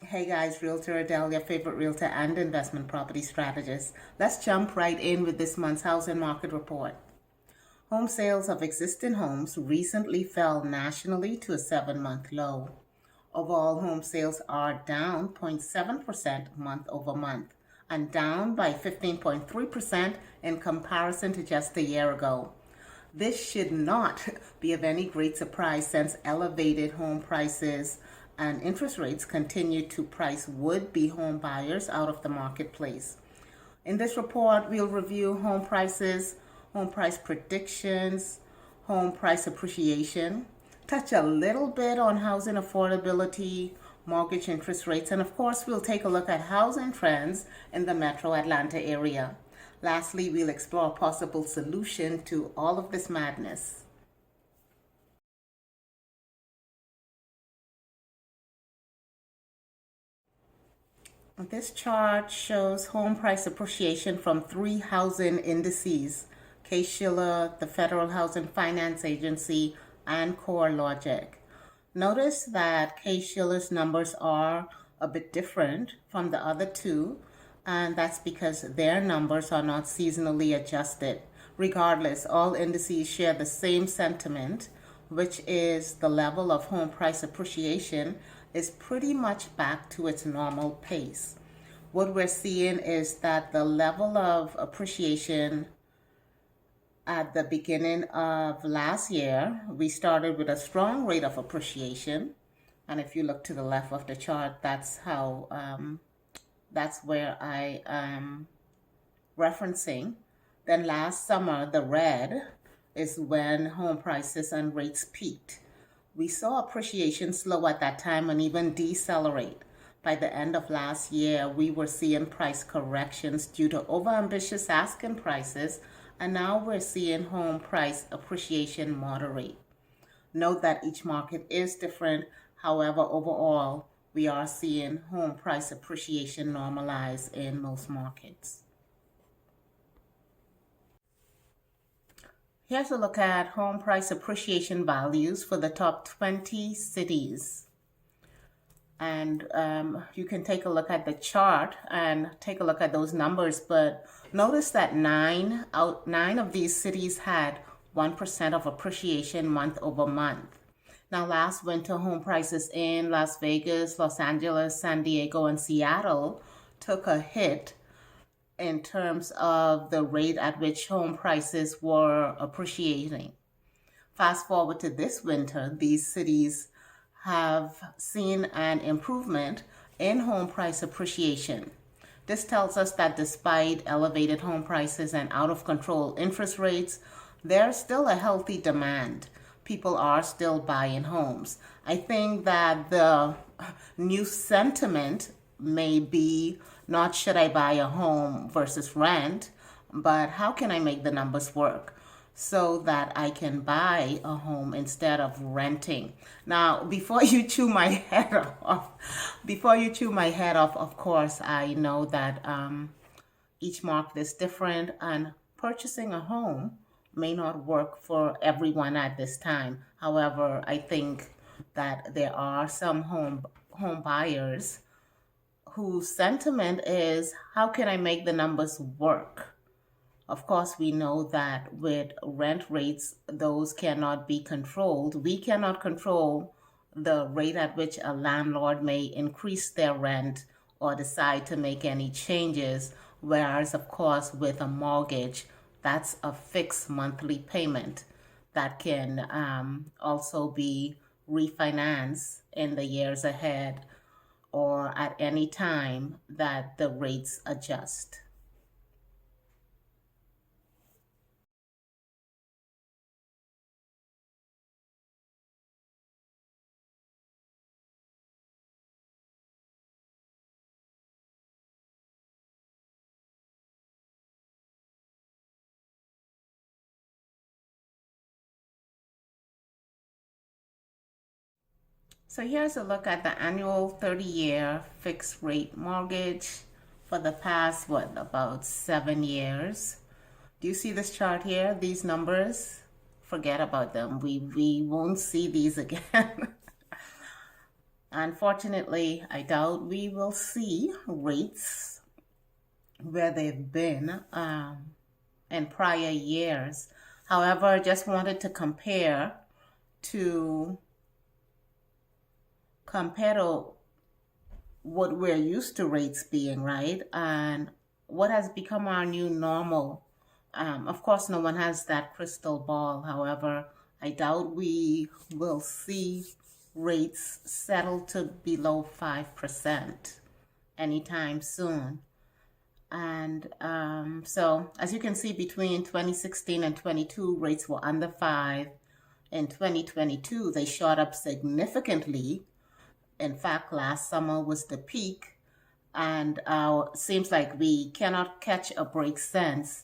Hey guys, Realtor Adele, your favorite realtor and investment property strategist. Let's jump right in with this month's housing market report. Home sales of existing homes recently fell nationally to a 7-month low. Overall home sales are down 0.7% month over month and down by 15.3% in comparison to just a year ago. This should not be of any great surprise since elevated home prices and interest rates continue to price would-be home buyers out of the marketplace. In this report, we'll review home prices, home price predictions, home price appreciation, touch a little bit on housing affordability, mortgage interest rates, and of course, we'll take a look at housing trends in the metro Atlanta area. Lastly, we'll explore a possible solution to all of this madness. This chart shows home price appreciation from three housing indices: Case-Shiller, the Federal Housing Finance Agency, and CoreLogic. Notice that Case-Shiller's numbers are a bit different from the other two, and that's because their numbers are not seasonally adjusted. Regardless, all indices share the same sentiment, which is the level of home price appreciation is pretty much back to its normal pace. What we're seeing is that the level of appreciation at the beginning of last year, we started with a strong rate of appreciation. And if you look to the left of the chart, that's where I am referencing. Then last summer, the red is when home prices and rates peaked. We saw appreciation slow at that time and even decelerate. By the end of last year, we were seeing price corrections due to overambitious asking prices, and now we're seeing home price appreciation moderate. Note that each market is different. However, overall, we are seeing home price appreciation normalize in most markets. Here's a look at home price appreciation values for the top 20 cities. And you can take a look at the chart and take a look at those numbers. But notice that nine of these cities had 1% of appreciation month over month. Now, last winter, home prices in Las Vegas, Los Angeles, San Diego, and Seattle took a hit in terms of the rate at which home prices were appreciating. Fast forward to this winter, these cities have seen an improvement in home price appreciation. This tells us that despite elevated home prices and out of control interest rates, there's still a healthy demand. People are still buying homes. I think that the new sentiment may be not should I buy a home versus rent, but how can I make the numbers work so that I can buy a home instead of renting. Now, before you chew my head off, of course, I know that each market is different and purchasing a home may not work for everyone at this time. However, I think that there are some home buyers whose sentiment is, how can I make the numbers work? Of course, we know that with rent rates, those cannot be controlled. We cannot control the rate at which a landlord may increase their rent or decide to make any changes. Whereas, of course, with a mortgage, that's a fixed monthly payment that can also be refinanced in the years ahead or at any time that the rates adjust. So here's a look at the annual 30-year fixed rate mortgage for the past, about 7 years. Do you see this chart here? These numbers, forget about them. We won't see these again. Unfortunately, I doubt we will see rates where they've been in prior years. However, I just wanted to to compare to what we're used to rates being, right? And what has become our new normal. Of course, no one has that crystal ball. However, I doubt we will see rates settle to below 5% anytime soon. And so, as you can see, between 2016 and 22, rates were under 5. In 2022, they shot up significantly. In fact, last summer was the peak, and seems like we cannot catch a break since.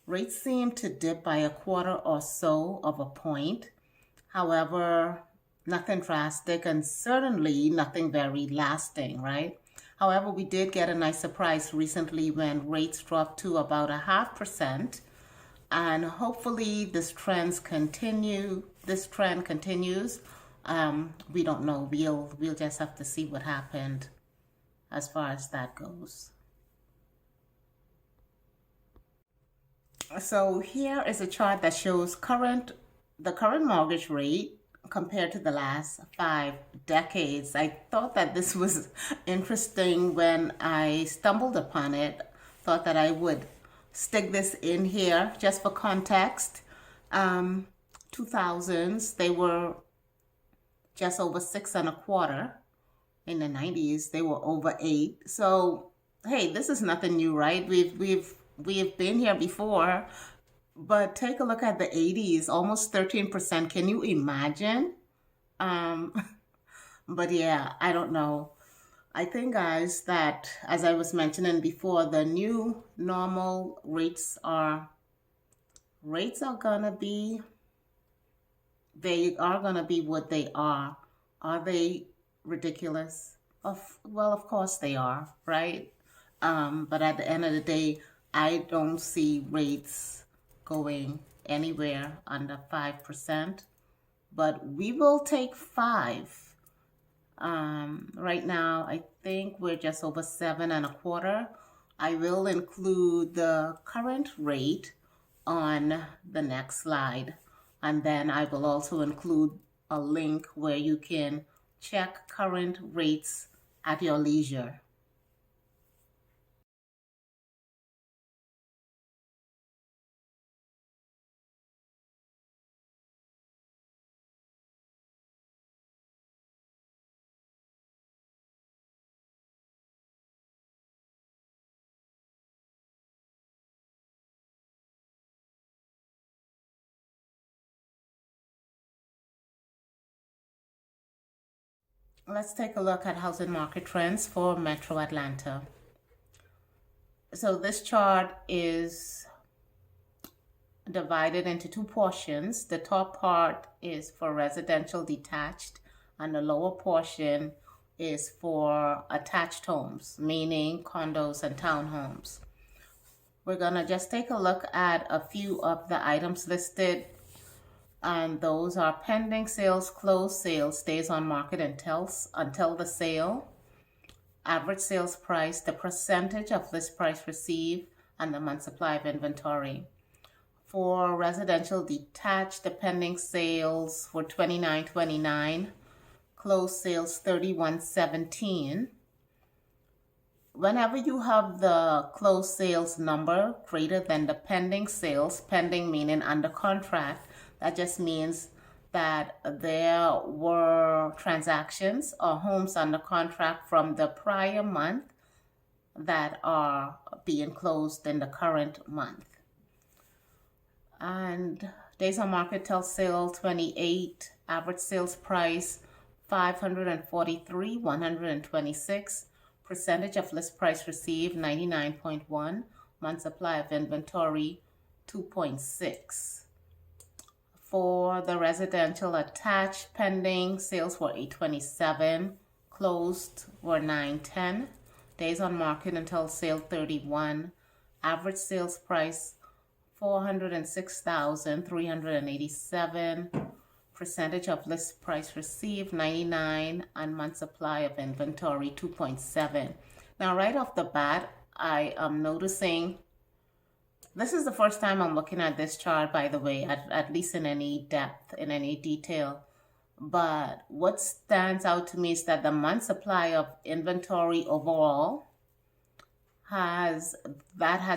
Rates seem to dip by a quarter or so of a point. However, nothing drastic and certainly nothing very lasting, right? However, we did get a nice surprise recently when rates dropped to about 0.5%, and hopefully this trend continues. We don't know. We'll just have to see what happened as far as that goes. So here is a chart that shows the current mortgage rate compared to the last 5 decades. I thought that this was interesting when I stumbled upon it. Thought that I would stick this in here just for context. 2000s, they were just over 6.25. In the 90s, they were over 8. So, hey, this is nothing new, right? We've been here before. But take a look at the 80s, almost 13%. Can you imagine? Um, but yeah, I don't know. I think, guys, that as I was mentioning before, the new normal rates are gonna be they are gonna be what they are. Are they ridiculous? Of course they are, right? But at the end of the day, I don't see rates going anywhere under 5%, but we will take 5. Right now, I think we're just over 7.25. I will include the current rate on the next slide, and then I will also include a link where you can check current rates at your leisure. Let's take a look at housing market trends for Metro Atlanta. So this chart is divided into 2 portions. The top part is for residential detached, and the lower portion is for attached homes, meaning condos and townhomes. We're gonna just take a look at a few of the items listed, and those are pending sales, closed sales, days on market until the sale, average sales price, the percentage of list price received, and the month supply of inventory. For residential detached, the pending sales were 29.29, closed sales 31.17. Whenever you have the closed sales number greater than the pending sales, pending meaning under contract, that just means that there were transactions or homes under contract from the prior month that are being closed in the current month. And days on market till sale 28, average sales price 543, 126, percentage of list price received 99.1, month supply of inventory 2.6. For the residential attached, pending sales were 827, closed were 910, days on market until sale 31, average sales price 406,387, percentage of list price received 99, and month supply of inventory 2.7. Now right off the bat, I am noticing this is the first time I'm looking at this chart, by the way, at least in any depth, in any detail. But what stands out to me is that the month supply of inventory overall has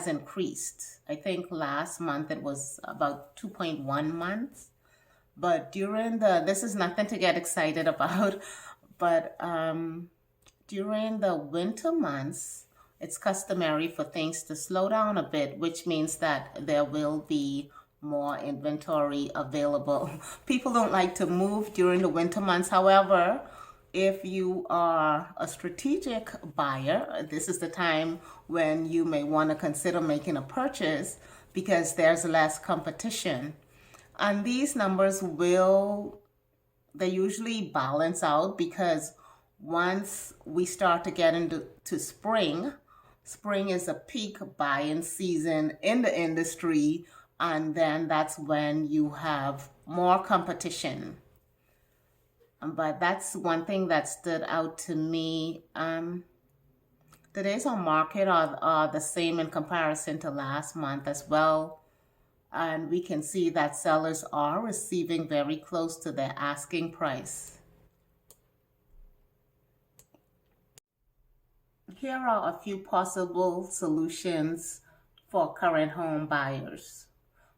increased. I think last month it was about 2.1 months. But this is nothing to get excited about, but during the winter months, it's customary for things to slow down a bit, which means that there will be more inventory available. People don't like to move during the winter months. However, if you are a strategic buyer, this is the time when you may want to consider making a purchase because there's less competition. And these numbers they usually balance out because once we start to get into spring is a peak buying season in the industry, and then that's when you have more competition. But that's one thing that stood out to me. The days on market are the same in comparison to last month as well. And we can see that sellers are receiving very close to their asking price. Here are a few possible solutions for current home buyers.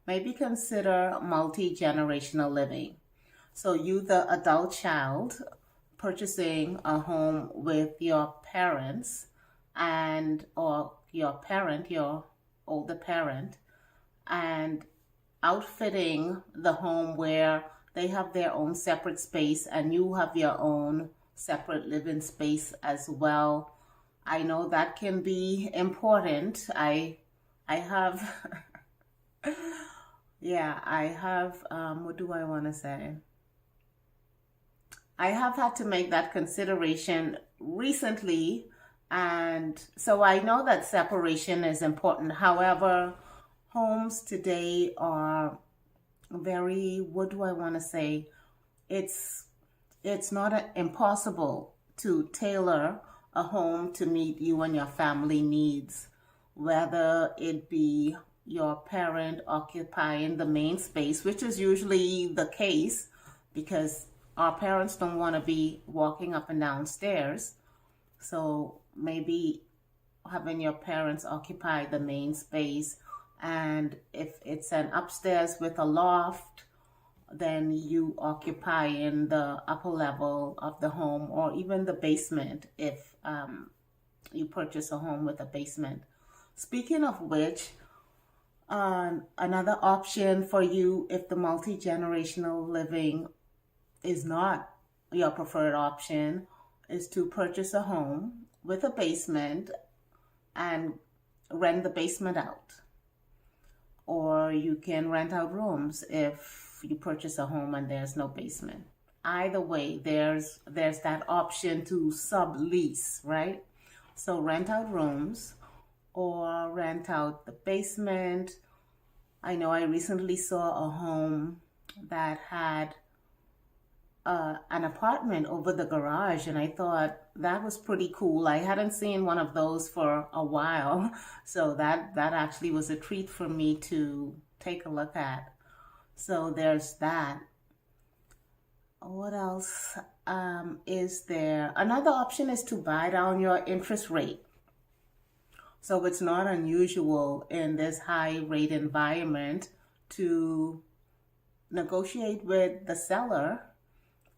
Maybe consider multi-generational living. So you, the adult child, purchasing a home with your parents or your older parent, and outfitting the home where they have their own separate space and you have your own separate living space as well. I know that can be important. I have, what do I want to say? I have had to make that consideration recently, and so I know that separation is important. However, homes today are very, what do I want to say? It's not impossible to tailor a home to meet you and your family needs, whether it be your parent occupying the main space, which is usually the case because our parents don't want to be walking up and down stairs. So maybe having your parents occupy the main space, and if it's an upstairs with a loft, then you occupy in the upper level of the home, or even the basement if you purchase a home with a basement. Speaking of which, another option for you if the multi-generational living is not your preferred option is to purchase a home with a basement and rent the basement out. Or you can rent out rooms if you purchase a home and there's no basement. Either way, there's that option to sublease, right? So rent out rooms or rent out the basement. I know I recently saw a home that had an apartment over the garage, and I thought that was pretty cool. I hadn't seen one of those for a while, so that actually was a treat for me to take a look at. So there's that. What else is there? Another option is to buy down your interest rate. So it's not unusual in this high rate environment to negotiate with the seller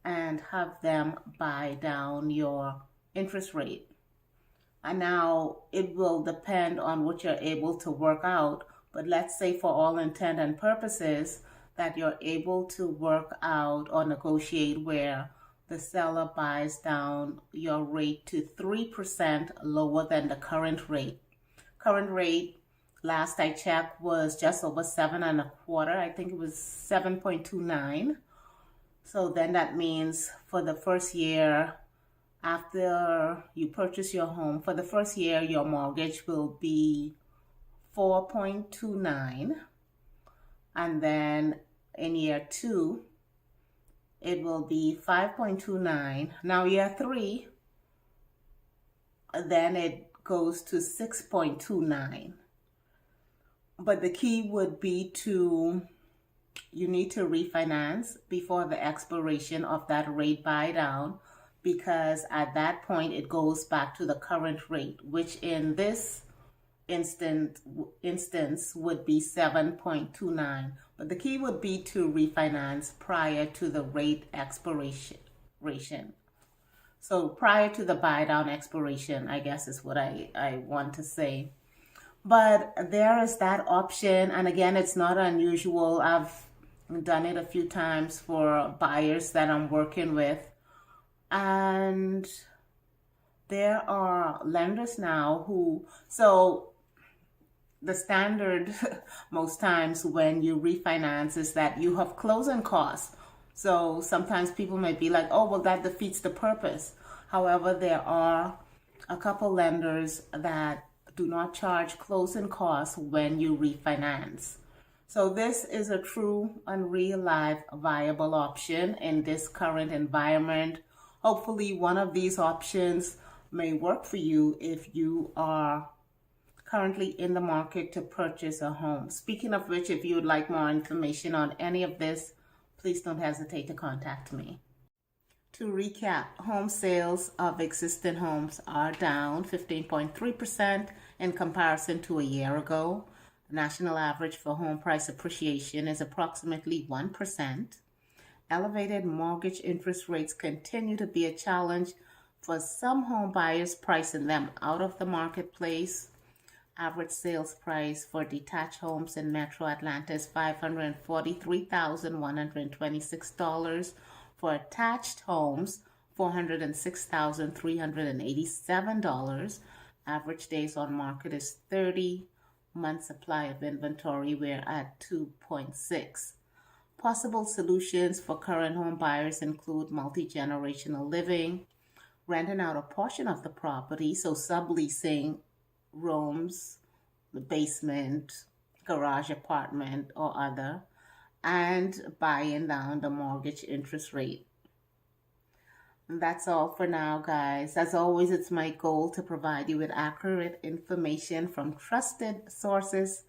and have them buy down your interest rate. And now it will depend on what you're able to work out, but let's say for all intent and purposes that you're able to work out or negotiate where the seller buys down your rate to 3% lower than the current rate. Current rate, last I checked, was just over 7.25. I think it was 7.29. So then that means for the first year after you purchase your home, for the first year, your mortgage will be 4.29. And then in year 2, it will be 5.29. Now year 3, then it goes to 6.29. But the key would be you need to refinance before the expiration of that rate buy down, because at that point it goes back to the current rate, which in this instance would be 7.29. But the key would be to refinance prior to the rate expiration. So prior to the buy down expiration, I guess is what I want to say. But there is that option, and again, it's not unusual. I've done it a few times for buyers that I'm working with, and there are lenders now so the standard most times when you refinance is that you have closing costs. So sometimes people might be like, oh, well, that defeats the purpose. However, there are a couple lenders that do not charge closing costs when you refinance. So this is a true and real life viable option in this current environment. Hopefully one of these options may work for you if you are currently in the market to purchase a home. Speaking of which, if you would like more information on any of this, please don't hesitate to contact me. To recap, home sales of existing homes are down 15.3% in comparison to a year ago. The national average for home price appreciation is approximately 1%. Elevated mortgage interest rates continue to be a challenge for some home buyers, pricing them out of the marketplace. Average sales price for detached homes in Metro Atlanta is $543,126. For attached homes, $406,387. Average days on market is 30. Month supply of inventory, we're at 2.6. Possible solutions for current home buyers include multi-generational living, renting out a portion of the property, so subleasing rooms, the basement, garage apartment, or other, and buying down the mortgage interest rate. And that's all for now, guys. As always, it's my goal to provide you with accurate information from trusted sources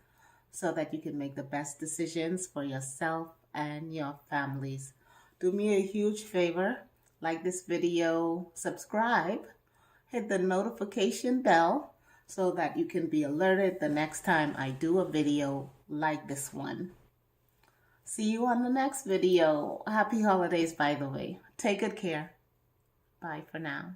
so that you can make the best decisions for yourself and your families. Do me a huge favor, like this video, subscribe, hit the notification bell so that you can be alerted the next time I do a video like this one. See you on the next video. Happy holidays, by the way. Take good care. Bye for now.